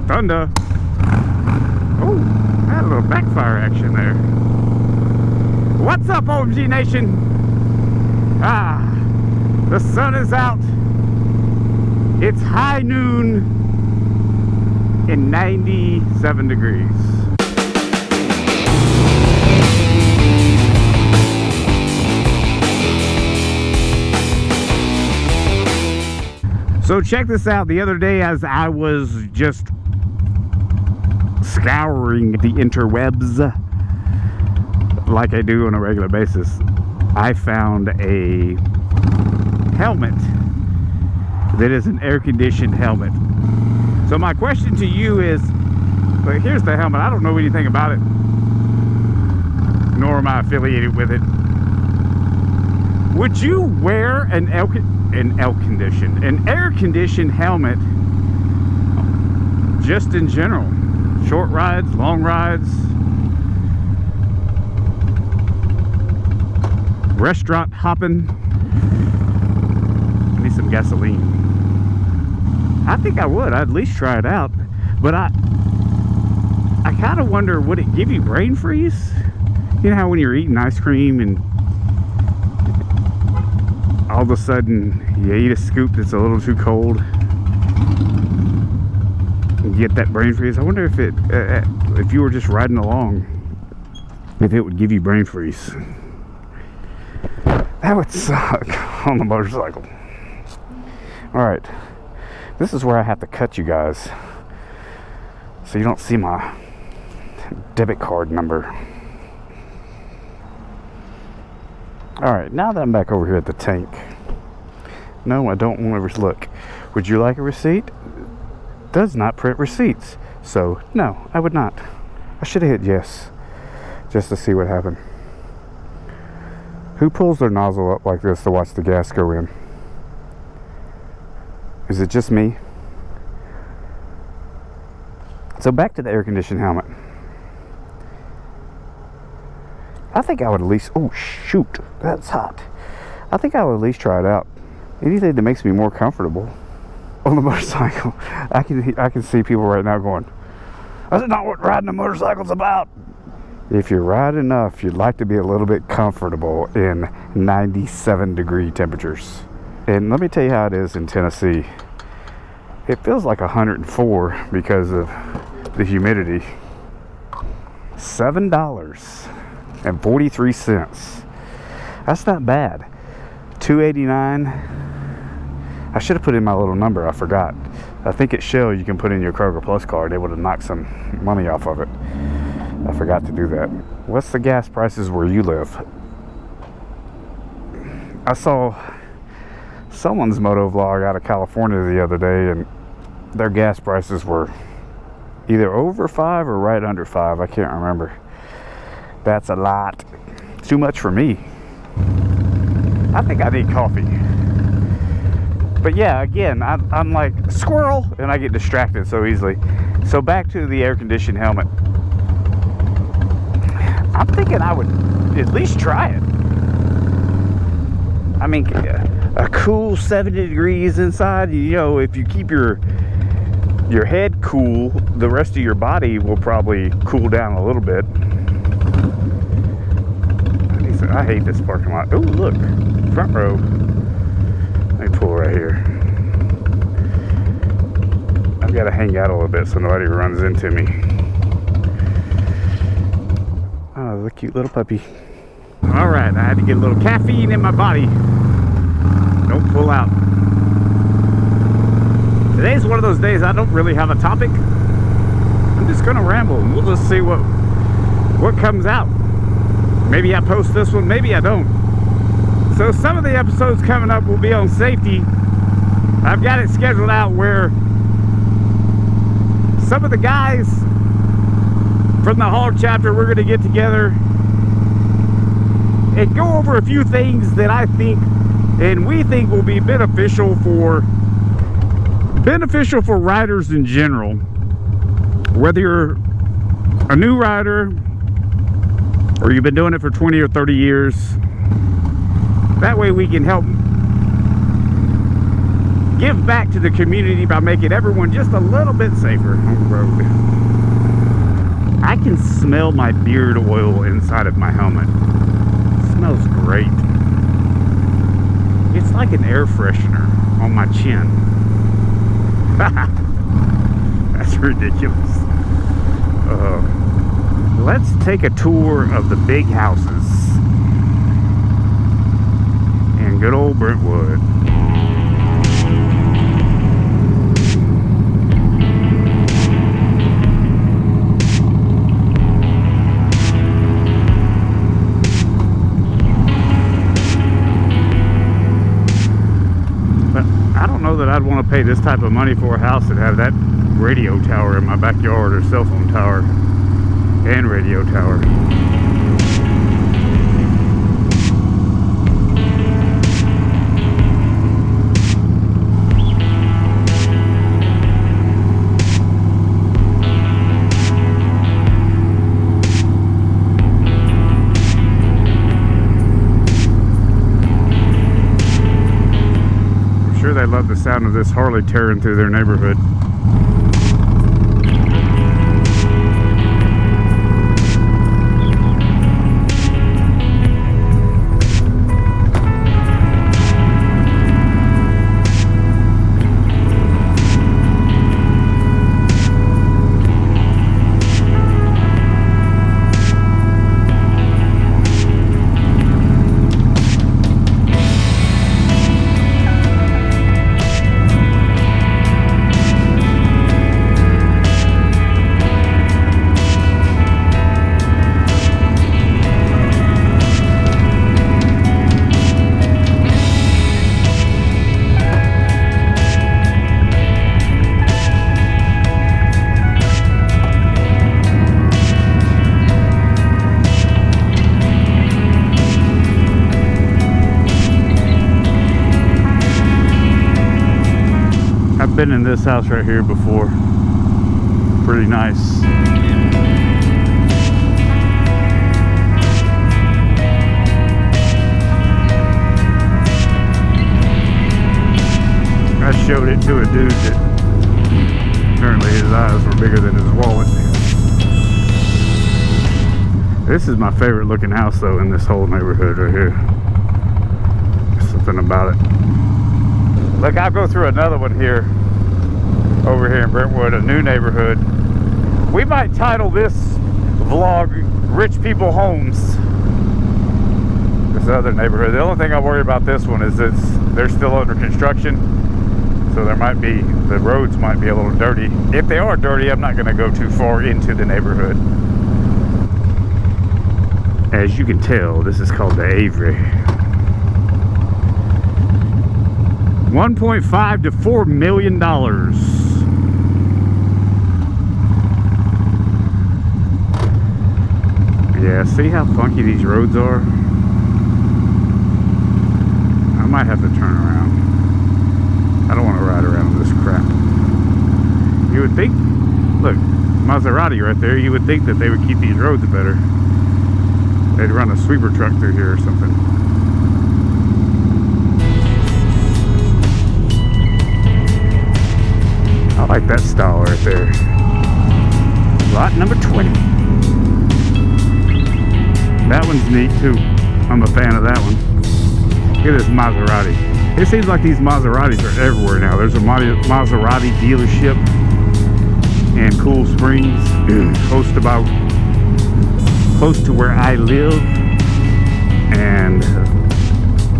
Thunder. Oh, had a little backfire action there. What's up, OMG Nation? The sun is out. It's high noon and 97 degrees. So check this out. The other day, as I was just scouring the interwebs like I do on a regular basis, I found a helmet that is an air-conditioned helmet. So my question to you is, but here's the helmet. I don't know anything about it, nor am I affiliated with it. Would you wear an air-conditioned helmet just in general? Short rides, long rides, restaurant hopping. I need some gasoline. I think I would. I'd at least try it out. But I kind of wonder, would it give you brain freeze? You know how when you're eating ice cream and all of a sudden you eat a scoop that's a little too cold and get that brain freeze? I wonder if it, if you were just riding along, if it would give you brain freeze. That would suck on the motorcycle. Alright, this is where I have to cut you guys so you don't see my debit card number. Alright, now that I'm back over here at the tank, no, I don't want to look. Would you like a receipt? Does not print receipts. So, no, I would not. I should have hit yes, just to see what happened. Who pulls their nozzle up like this to watch the gas go in? Is it just me? So back to the air-conditioned helmet. I think I would at least, oh shoot, that's hot. I think I would at least try it out. Anything that makes me more comfortable on the motorcycle. I can see people right now going, that's not what riding a motorcycle's about. If you ride enough, you'd like to be a little bit comfortable in 97 degree temperatures. And let me tell you how it is in Tennessee. It feels like 104 because of the humidity. $7.43. That's not bad. $2.89. I should have put in my little number. I forgot. I think at Shell you can put in your Kroger Plus card. They would have knocked some money off of it. I forgot to do that. What's the gas prices where you live? I saw someone's moto vlog out of California the other day, and their gas prices were either over 5 or right under 5. I can't remember. That's a lot. Too much for me. I think I need coffee. But yeah, again, I'm like squirrel, and I get distracted so easily. So back to the air-conditioned helmet. I'm thinking I would at least try it. I mean, a cool 70 degrees inside, you know, if you keep your head cool, the rest of your body will probably cool down a little bit. I hate this parking lot. Oh, look, front row. Let me pull right here. I've got to hang out a little bit so nobody runs into me. Oh, the cute little puppy. All right, I had to get a little caffeine in my body. Don't pull out. Today's one of those days I don't really have a topic. I'm just gonna ramble and we'll just see what comes out. Maybe I post this one, maybe I don't. So some of the episodes coming up will be on safety. I've got it scheduled out where some of the guys from the Hog chapter, we're gonna get together and go over a few things that I think and we think will be beneficial for riders in general. Whether you're a new rider or you've been doing it for 20 or 30 years, that way we can help give back to the community by making everyone just a little bit safer on the road. I can smell my beard oil inside of my helmet. It smells great. It's like an air freshener on my chin. That's ridiculous. Let's take a tour of the big houses in good old Brentwood. That I'd want to pay this type of money for a house that had that radio tower in my backyard, or cell phone tower and radio tower. They love the sound of this Harley tearing through their neighborhood. Been in this house right here before. Pretty nice. I showed it to a dude that apparently his eyes were bigger than his wallet. This is my favorite looking house though in this whole neighborhood right here. There's something about it. Look, I'll go through another one here. Over here in Brentwood, a new neighborhood. We might title this vlog Rich People Homes. This other neighborhood. The only thing I worry about this one is they're still under construction. So there might be, the roads might be a little dirty. If they are dirty, I'm not going to go too far into the neighborhood. As you can tell, this is called the Avery. 1.5 to $4 million. Yeah, see how funky these roads are? I might have to turn around. I don't want to ride around this crap. You would think, look, Maserati right there, you would think that they would keep these roads better. They'd run a sweeper truck through here or something. I like that style right there. Lot number 20. That one's neat too. I'm a fan of that one. Look at this Maserati. It seems like these Maseratis are everywhere now. There's a Maserati dealership in Cool Springs, close to where I live. And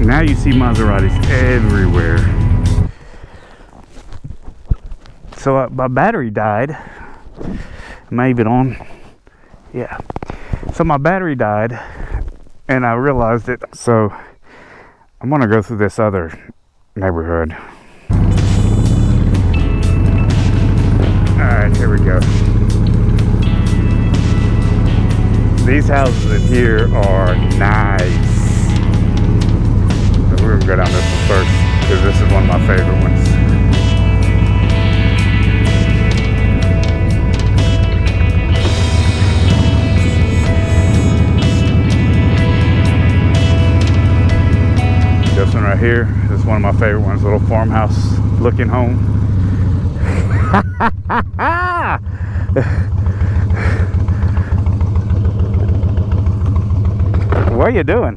now you see Maseratis everywhere. So my battery died. Am I even on? Yeah. So my battery died and I realized it. So I'm gonna go through this other neighborhood. Alright, here we go. These houses in here are nice. So we're gonna go down this one first because this is one of my favorite ones. This one right here is one of my favorite ones, little farmhouse. looking home. What are you doing?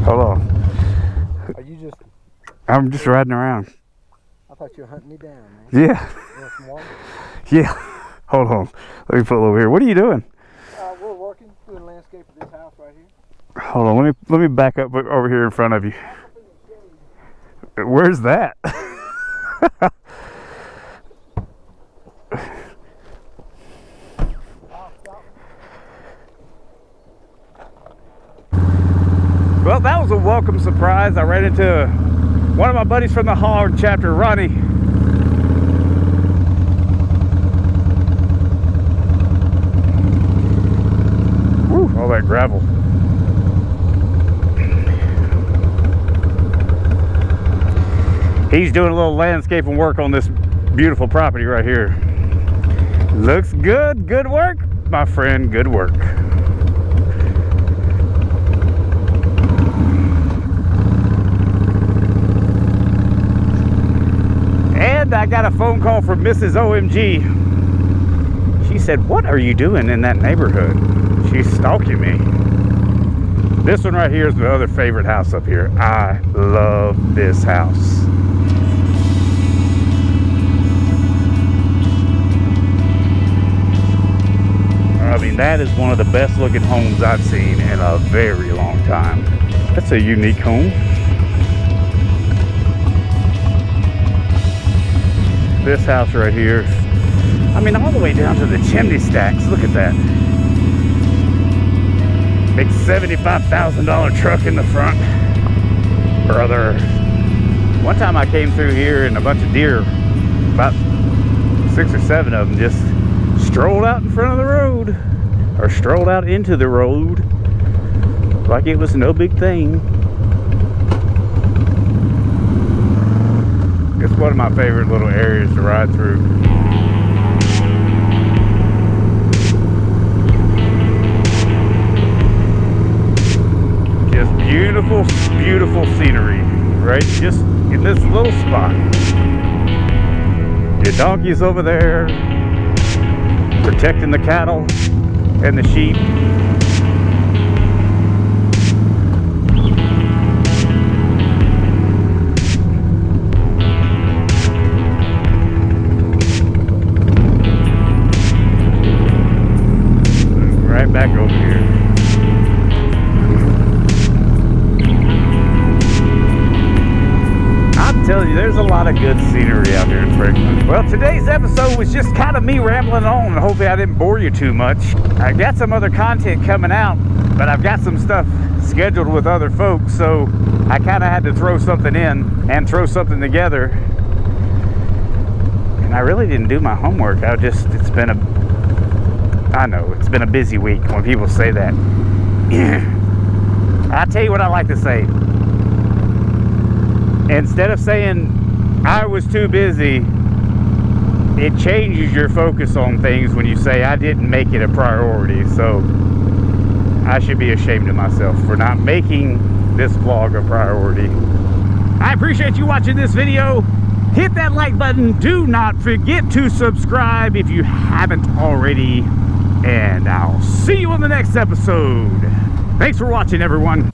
Hold on. Are you just... I'm just riding around. I thought you were hunting me down, man. Yeah. You want some water? Yeah. Hold on. Let me pull over here. What are you doing? We're working, doing landscape of this house right here. Hold on. Let me back up over here in front of you. Where's that? Well, that was a welcome surprise. I ran into one of my buddies from the Hog chapter, Ronnie. Woo, all that gravel. He's doing a little landscaping work on this beautiful property right here. Looks good. Good work, my friend. Good work. And I got a phone call from Mrs. OMG. She said, "What are you doing in that neighborhood?" She's stalking me. This one right here is the other favorite house up here. I love this house. I mean, that is one of the best looking homes I've seen in a very long time. That's a unique home. This house right here, I mean, all the way down to the chimney stacks. Look at that. Big $75,000 truck in the front. Brother. One time I came through here and a bunch of deer, about 6 or 7 of them, just strolled out in front of the road, or strolled out into the road like it was no big thing. It's one of my favorite little areas to ride through. Just beautiful, beautiful scenery, right? Just in this little spot. Your donkey's over there, protecting the cattle and the sheep. Right back over here. I'm telling you, there's a lot of good scenery out here in Franklin. Well, today's episode was just kind of me rambling on, and hopefully I didn't bore you too much. I got some other content coming out, but I've got some stuff scheduled with other folks, so I kind of had to throw something in and throw something together. And I really didn't do my homework. It's been a busy week when people say that. I tell you what I like to say. Instead of saying I was too busy, it changes your focus on things when you say I didn't make it a priority. So I should be ashamed of myself for not making this vlog a priority. I appreciate you watching this video. Hit that like button. Do not forget to subscribe if you haven't already. And I'll see you on the next episode. Thanks for watching, everyone.